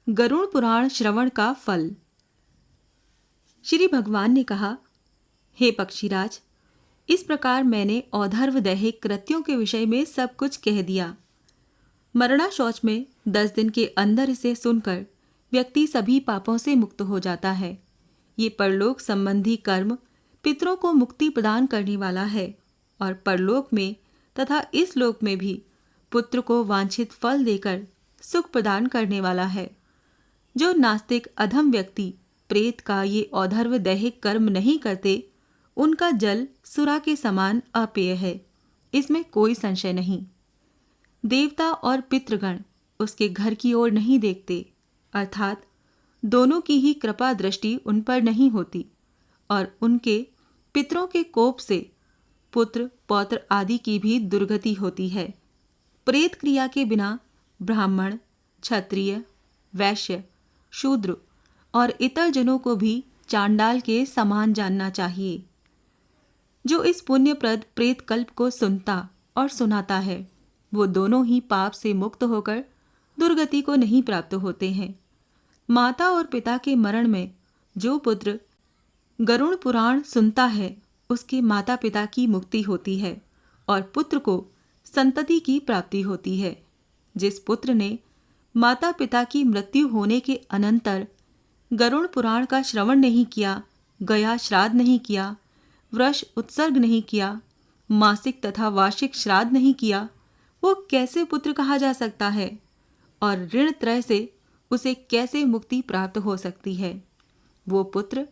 गरुड़ पुराण श्रवण का फल। श्री भगवान ने कहा, हे पक्षीराज, इस प्रकार मैंने औधर्व दैहिक कृत्यों के विषय में सब कुछ कह दिया। मरणा शौच में 10 दिन के अंदर इसे सुनकर व्यक्ति सभी पापों से मुक्त हो जाता है। ये परलोक संबंधी कर्म पितरों को मुक्ति प्रदान करने वाला है और परलोक में तथा इस लोक में भी पुत्र को वांछित फल देकर सुख प्रदान करने वाला है। जो नास्तिक अधम व्यक्ति प्रेत का ये औधर्व दैहिक कर्म नहीं करते, उनका जल सुरा के समान अपेय है, इसमें कोई संशय नहीं। देवता और पितृगण उसके घर की ओर नहीं देखते, अर्थात दोनों की ही कृपा दृष्टि उन पर नहीं होती और उनके पितरों के कोप से पुत्र पौत्र आदि की भी दुर्गति होती है। प्रेत क्रिया के बिना ब्राह्मण, क्षत्रिय, वैश्य, शूद्र और इतर जनों को भी चांडाल के समान जानना चाहिए। जो इस पुण्यप्रद प्रेत कल्प को सुनता और सुनाता है, वो दोनों ही पाप से मुक्त होकर दुर्गति को नहीं प्राप्त होते हैं। माता और पिता के मरण में जो पुत्र गरुड़ पुराण सुनता है, उसके माता पिता की मुक्ति होती है और पुत्र को संतति की प्राप्ति होती है। जिस पुत्र ने माता पिता की मृत्यु होने के अनंतर गरुड़ पुराण का श्रवण नहीं किया, गया श्राद्ध नहीं किया, वृष उत्सर्ग नहीं किया, मासिक तथा वार्षिक श्राद्ध नहीं किया, वो कैसे पुत्र कहा जा सकता है और ऋण त्रय से उसे कैसे मुक्ति प्राप्त हो सकती है? वो पुत्र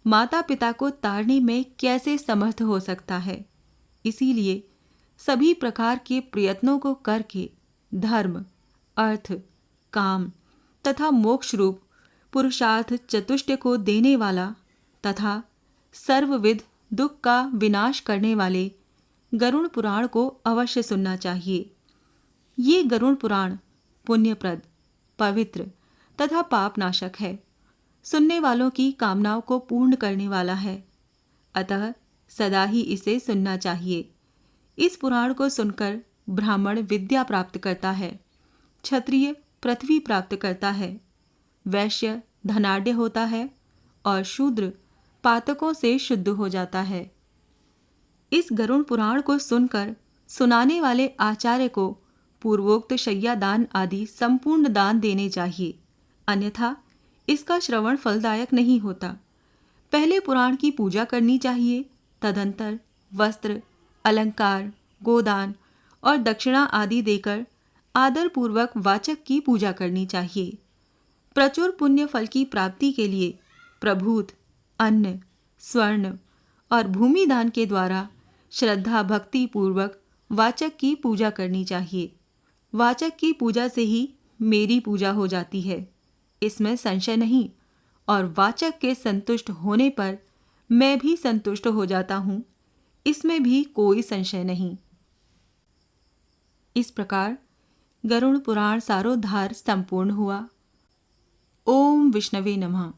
माता पिता को तारने में कैसे समर्थ हो सकता है? इसीलिए सभी प्रकार के प्रयत्नों को करके धर्म, अर्थ, काम तथा मोक्ष रूप पुरुषार्थ चतुष्टय को देने वाला तथा सर्वविध दुख का विनाश करने वाले गरुड़ पुराण को अवश्य सुनना चाहिए। ये गरुड़ पुराण पुण्यप्रद, पवित्र तथा पापनाशक है। सुनने वालों की कामनाओं को पूर्ण करने वाला है, अतः सदा ही इसे सुनना चाहिए। इस पुराण को सुनकर ब्राह्मण विद्या प्राप्त करता है, क्षत्रिय पृथ्वी प्राप्त करता है, वैश्य धनाढ्य होता है और शूद्र पातकों से शुद्ध हो जाता है। इस गरुड़ पुराण को सुनकर सुनाने वाले आचार्य को पूर्वोक्त शय्या दान आदि संपूर्ण दान देने चाहिए, अन्यथा इसका श्रवण फलदायक नहीं होता। पहले पुराण की पूजा करनी चाहिए, तदंतर वस्त्र, अलंकार, गोदान और दक्षिणा आदि देकर आदर पूर्वक वाचक की पूजा करनी चाहिए। प्रचुर पुण्य फल की प्राप्ति के लिए प्रभूत, अन्न, स्वर्ण और भूमि दान के द्वारा श्रद्धा भक्ति पूर्वक वाचक की पूजा करनी चाहिए। वाचक की पूजा से ही मेरी पूजा हो जाती है, इसमें संशय नहीं, और वाचक के संतुष्ट होने पर मैं भी संतुष्ट हो जाता हूँ, इसमें भी कोई संशय नहीं। इस प्रकार गरुड़ पुराण सारोद्धार संपूर्ण हुआ। ओम विष्णवे नमः।